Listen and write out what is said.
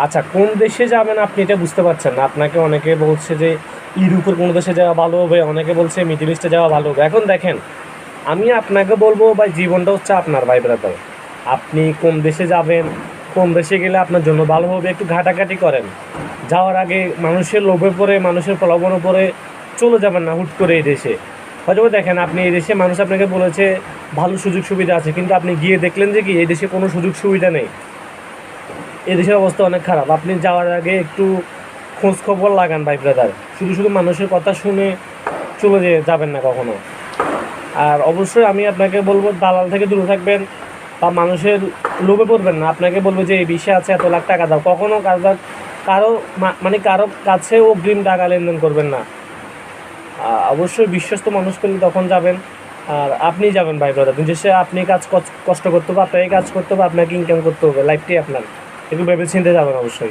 আচ্ছা, কোন দেশে যাবেন আপনি এটা বুঝতে পারছেন না। আপনাকে অনেকে বলছে যে ইউরোপের কোনো দেশে যাওয়া ভালো হবে, অনেকে বলছে মিডল ইস্টে যাওয়া ভালো হবে। এখন দেখেন, আমি আপনাকে বলবো ভাই, জীবনটা হচ্ছে আপনার ভাই ব্রাদার। আপনি কোন দেশে যাবেন, কোন দেশে গেলে আপনার জন্য ভালো হবে, একটু ঘাটাঘাটি করেন। যাওয়ার আগে মানুষের লোভে পড়ে, মানুষের প্রলোভনে পড়ে চলে যাবেন না হুট করে এই দেশে। হয়তো দেখেন, আপনি এই দেশে মানুষ আপনাকে বলেছে ভালো সুযোগ সুবিধা আছে, কিন্তু আপনি গিয়ে দেখলেন যে কি এই দেশে কোনো সুযোগ সুবিধা নেই। এই দেশের অবস্থা অনেক খারাপ। আপনি যাওয়ার আগে একটু খোঁজ খবর লাগান ভাই ব্রাদার। শুধু শুধু মানুষের কথা শুনে চলে যাবেন না কখনো। আর অবশ্যই আমি আপনাকে বলবো, দালাল থেকে দূরে থাকবেন বা মানুষের লোভে পড়বেন না। আপনাকে বলবো যে এই বিষয়ে আছে, এত লাখ টাকা দাও, কখনো কারো মানে কারো কাছে অগ্রিম টাকা লেনদেন করবেন না। অবশ্যই বিশ্বস্ত মানুষ পেলে তখন যাবেন। আর আপনি যাবেন ভাই ব্রাদার, নিজস্ব আপনি কষ্ট করতে হবে, আপনাকে কাজ করতে হবে, আপনাকে ইনকাম করতে হবে, লাইফটাই আপনার। একটু ভেবে চিন্তে যাবেন অবশ্যই।